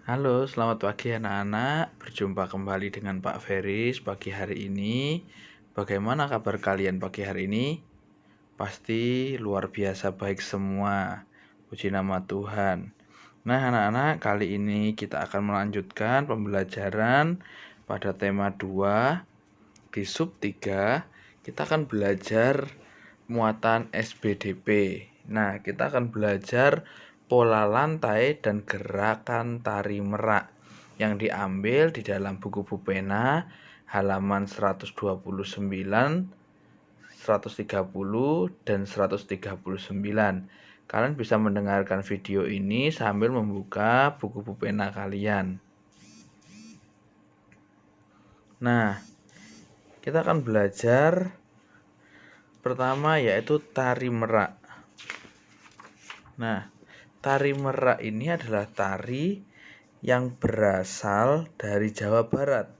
Halo, selamat pagi anak-anak. Berjumpa kembali dengan Pak Feris pagi hari ini. Bagaimana kabar kalian pagi hari ini? Pasti luar biasa baik semua. Puji nama Tuhan. Nah, anak-anak, kali ini kita akan melanjutkan pembelajaran pada tema 2 di sub 3. Kita akan belajar muatan SBDP. Nah, kita akan belajar pola lantai dan gerakan tari merak yang diambil di dalam buku Bupena halaman 129, 130, dan 139. Kalian bisa mendengarkan video ini sambil membuka buku Bupena kalian. Nah, kita akan belajar pertama yaitu tari merak. Nah, tari merak ini adalah tari yang berasal dari Jawa Barat.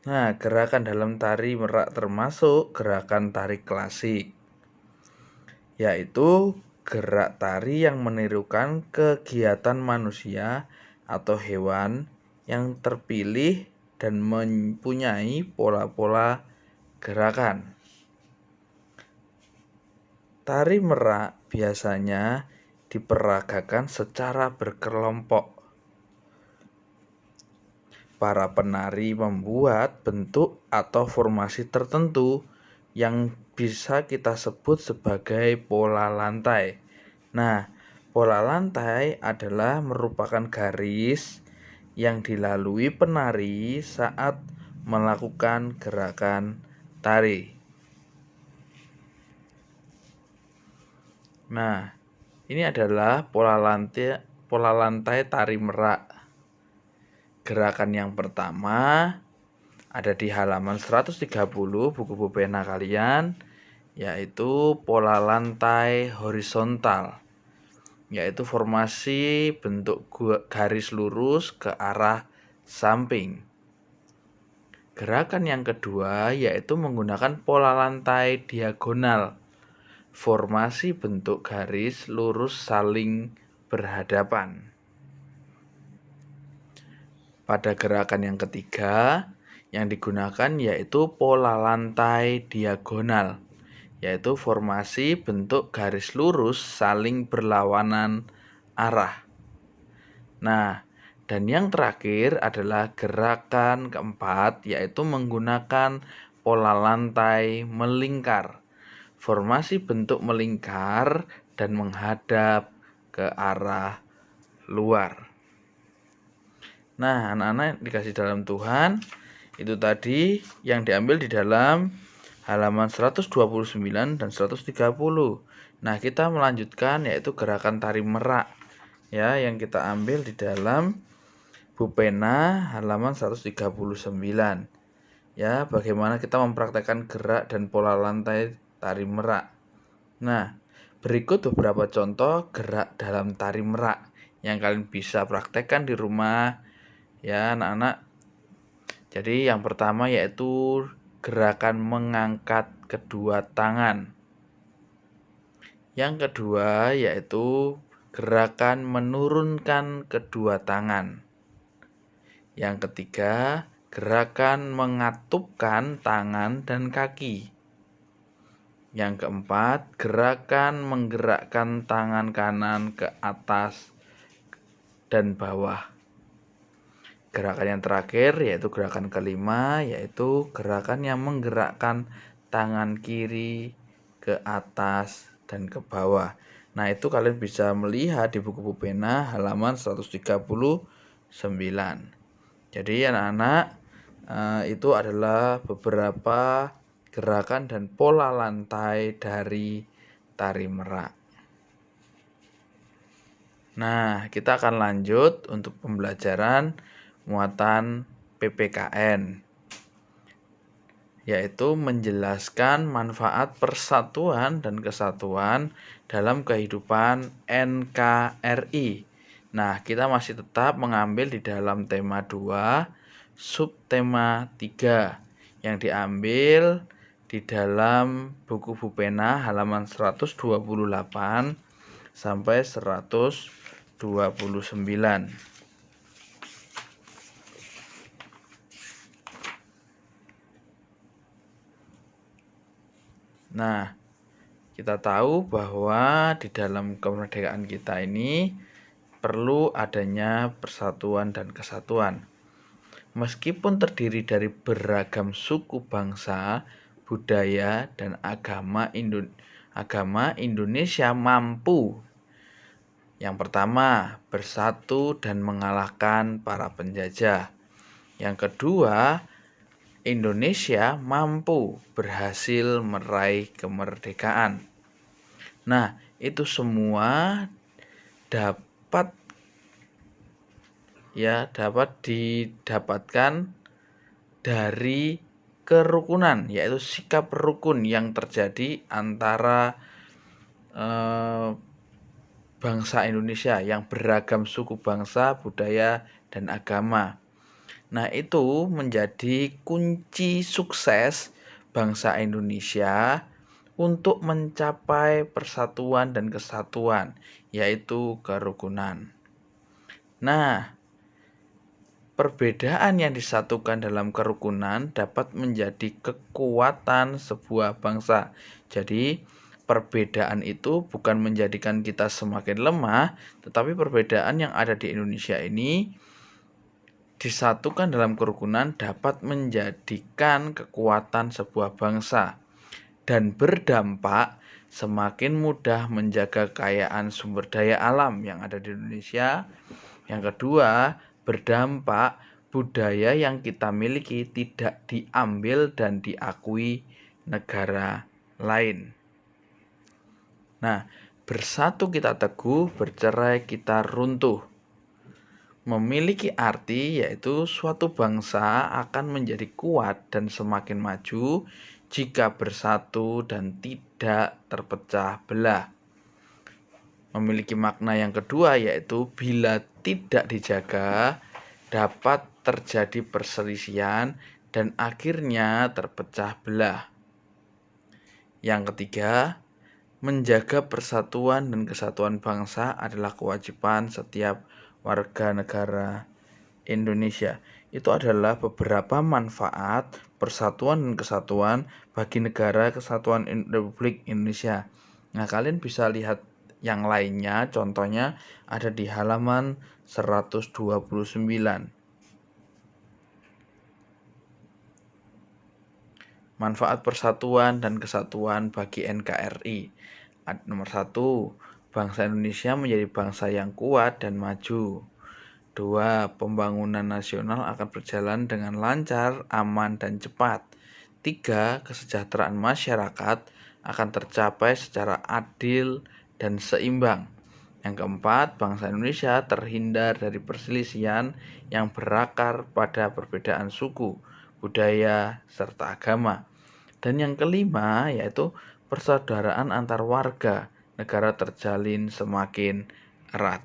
Nah, gerakan dalam tari merak termasuk gerakan tari klasik, yaitu gerak tari yang menirukan kegiatan manusia atau hewan yang terpilih dan mempunyai pola-pola gerakan. Tari merak biasanya diperagakan secara berkelompok. Para penari membuat bentuk atau formasi tertentu yang bisa kita sebut sebagai pola lantai. Nah, pola lantai adalah merupakan garis yang dilalui penari saat melakukan gerakan tari. Nah, ini adalah pola lantai tari merak. Gerakan yang pertama ada di halaman 130 buku Bupena kalian, yaitu pola lantai horizontal, yaitu formasi bentuk garis lurus ke arah samping. Gerakan yang kedua yaitu menggunakan pola lantai diagonal, formasi bentuk garis lurus saling berhadapan. Pada gerakan yang ketiga yang digunakan yaitu pola lantai diagonal, yaitu formasi bentuk garis lurus saling berlawanan arah. Nah, dan yang terakhir adalah gerakan keempat yaitu menggunakan pola lantai melingkar, formasi bentuk melingkar dan menghadap ke arah luar. Nah, anak-anak dikasih dalam Tuhan, itu tadi yang diambil di dalam halaman 129 dan 130. Nah, kita melanjutkan yaitu gerakan tari merak ya yang kita ambil di dalam Bupena halaman 139. Ya, bagaimana kita mempraktekkan gerak dan pola lantai tari merak. Nah, berikut beberapa contoh gerak dalam tari merak yang kalian bisa praktekkan di rumah ya anak-anak. Jadi yang pertama yaitu gerakan mengangkat kedua tangan. Yang kedua yaitu gerakan menurunkan kedua tangan. Yang ketiga, gerakan mengatupkan tangan dan kaki. Yang keempat, gerakan menggerakkan tangan kanan ke atas dan bawah. Gerakan yang terakhir yaitu gerakan kelima, yaitu gerakan yang menggerakkan tangan kiri ke atas dan ke bawah. Nah, itu kalian bisa melihat di buku Bupena halaman 139. Jadi anak-anak, itu adalah beberapa gerakan dan pola lantai dari tari merak. Nah, kita akan lanjut untuk pembelajaran muatan PPKN, yaitu menjelaskan manfaat persatuan dan kesatuan dalam kehidupan NKRI. Nah, kita masih tetap mengambil di dalam tema 2, subtema 3, yang diambil di dalam buku Bupena halaman 128 sampai 129. Nah, kita tahu bahwa di dalam kemerdekaan kita ini perlu adanya persatuan dan kesatuan. Meskipun terdiri dari beragam suku bangsa, budaya, dan agama, Indonesia mampu yang pertama, bersatu dan mengalahkan para penjajah. Yang kedua, Indonesia mampu berhasil meraih kemerdekaan. Nah, itu semua dapat didapatkan dari kerukunan, yaitu sikap rukun yang terjadi antara bangsa Indonesia yang beragam suku bangsa, budaya, dan agama. Nah, itu menjadi kunci sukses bangsa Indonesia untuk mencapai persatuan dan kesatuan, yaitu kerukunan. Nah, perbedaan yang disatukan dalam kerukunan dapat menjadi kekuatan sebuah bangsa. Jadi, perbedaan itu bukan menjadikan kita semakin lemah, tetapi perbedaan yang ada di Indonesia ini disatukan dalam kerukunan dapat menjadikan kekuatan sebuah bangsa dan berdampak semakin mudah menjaga kekayaan sumber daya alam yang ada di Indonesia. Yang kedua, berdampak budaya yang kita miliki tidak diambil dan diakui negara lain. Nah, bersatu kita teguh, bercerai kita runtuh. Memiliki arti yaitu suatu bangsa akan menjadi kuat dan semakin maju jika bersatu dan tidak terpecah belah. Memiliki makna yang kedua yaitu bila tidak dijaga dapat terjadi perselisihan dan akhirnya terpecah belah. Yang ketiga, menjaga persatuan dan kesatuan bangsa adalah kewajiban setiap warga negara Indonesia. Itu adalah beberapa manfaat persatuan dan kesatuan bagi negara kesatuan Republik Indonesia. Nah, kalian bisa lihat yang lainnya, contohnya ada di halaman 129. Manfaat persatuan dan kesatuan bagi NKRI. Nomor 1, bangsa Indonesia menjadi bangsa yang kuat dan maju. 2. Pembangunan nasional akan berjalan dengan lancar, aman, dan cepat. 3. Kesejahteraan masyarakat akan tercapai secara adil dan seimbang. Yang keempat, bangsa Indonesia terhindar dari perselisihan yang berakar pada perbedaan suku, budaya, serta agama. Dan yang kelima, yaitu persaudaraan antar warga negara terjalin semakin erat.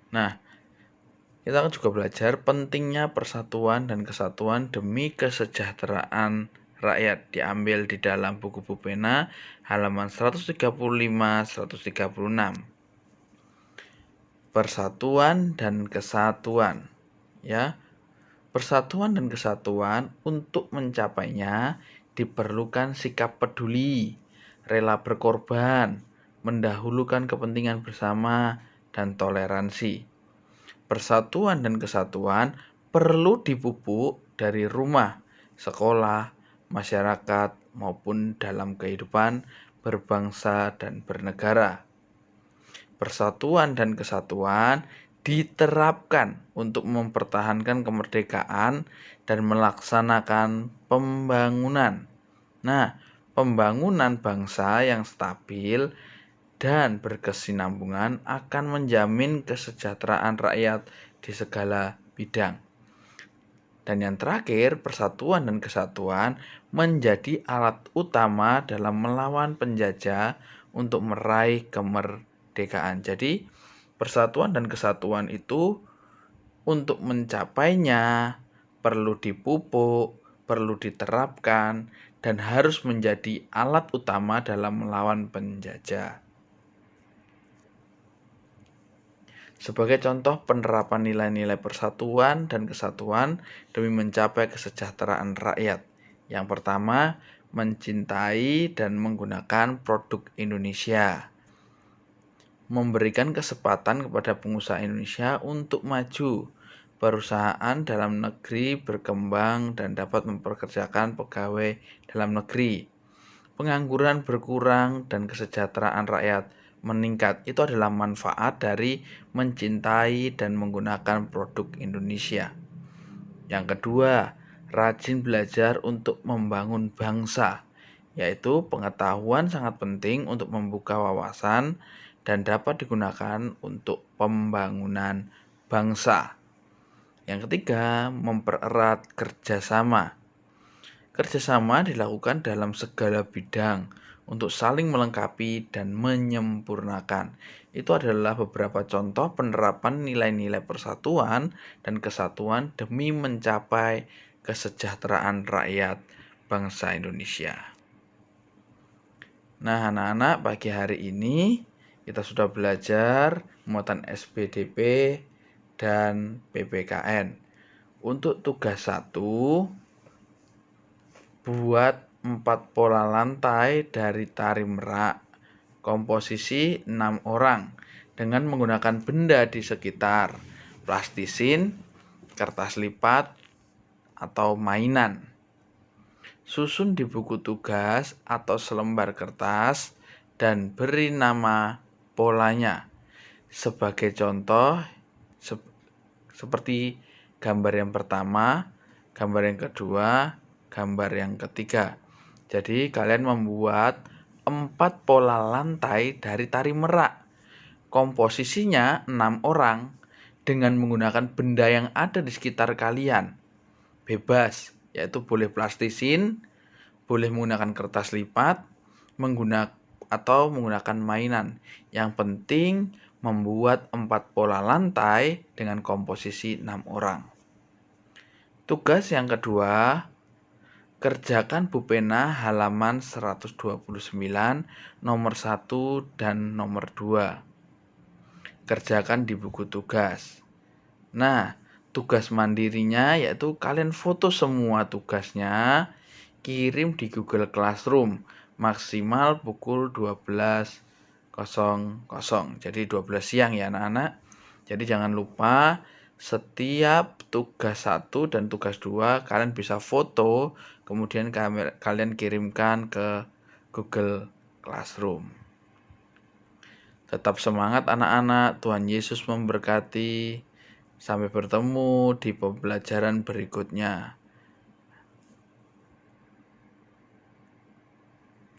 Nah, kita juga belajar pentingnya persatuan dan kesatuan demi kesejahteraan rakyat, diambil di dalam buku Bupena halaman 135-136. Persatuan dan kesatuan, ya. Persatuan dan kesatuan untuk mencapainya diperlukan sikap peduli, rela berkorban, mendahulukan kepentingan bersama, dan toleransi. Persatuan dan kesatuan perlu dipupuk dari rumah, sekolah, masyarakat, maupun dalam kehidupan berbangsa dan bernegara. Persatuan dan kesatuan diterapkan untuk mempertahankan kemerdekaan dan melaksanakan pembangunan. Nah, pembangunan bangsa yang stabil dan berkesinambungan akan menjamin kesejahteraan rakyat di segala bidang. Dan yang terakhir, persatuan dan kesatuan menjadi alat utama dalam melawan penjajah untuk meraih kemerdekaan. Jadi, persatuan dan kesatuan itu untuk mencapainya perlu dipupuk, perlu diterapkan, dan harus menjadi alat utama dalam melawan penjajah. Sebagai contoh penerapan nilai-nilai persatuan dan kesatuan demi mencapai kesejahteraan rakyat. Yang pertama, mencintai dan menggunakan produk Indonesia. Memberikan kesempatan kepada pengusaha Indonesia untuk maju. Perusahaan dalam negeri berkembang dan dapat mempekerjakan pegawai dalam negeri. Pengangguran berkurang dan kesejahteraan rakyat meningkat. Itu adalah manfaat dari mencintai dan menggunakan produk Indonesia. Yang kedua, rajin belajar untuk membangun bangsa, yaitu pengetahuan sangat penting untuk membuka wawasan dan dapat digunakan untuk pembangunan bangsa. Yang ketiga, mempererat kerjasama. Kerjasama dilakukan dalam segala bidang untuk saling melengkapi dan menyempurnakan. Itu adalah beberapa contoh penerapan nilai-nilai persatuan dan kesatuan demi mencapai kesejahteraan rakyat bangsa Indonesia. Nah, anak-anak, pagi hari ini kita sudah belajar muatan SPDP dan PPKN. Untuk tugas 1, buat 4 pola lantai dari tari merak, komposisi 6 orang dengan menggunakan benda di sekitar, plastisin, kertas lipat, atau mainan. Susun di buku tugas atau selembar kertas dan beri nama polanya. Sebagai contoh, seperti gambar yang pertama, gambar yang kedua, gambar yang ketiga. Jadi kalian membuat 4 pola lantai dari tari merak. Komposisinya 6 orang dengan menggunakan benda yang ada di sekitar kalian. Bebas, yaitu boleh plastisin, boleh menggunakan kertas lipat, menggunakan mainan. Yang penting membuat 4 pola lantai dengan komposisi 6 orang. Tugas yang kedua, kerjakan pupena halaman 129, nomor 1 dan nomor 2. Kerjakan di buku tugas. Nah, tugas mandirinya yaitu kalian foto semua tugasnya, kirim di Google Classroom maksimal pukul 12.00. Jadi 12 siang ya anak-anak. Jadi jangan lupa setiap tugas 1 dan tugas 2 kalian bisa foto, kemudian kalian kirimkan ke Google Classroom. Tetap semangat anak-anak, Tuhan Yesus memberkati. Sampai bertemu di pembelajaran berikutnya.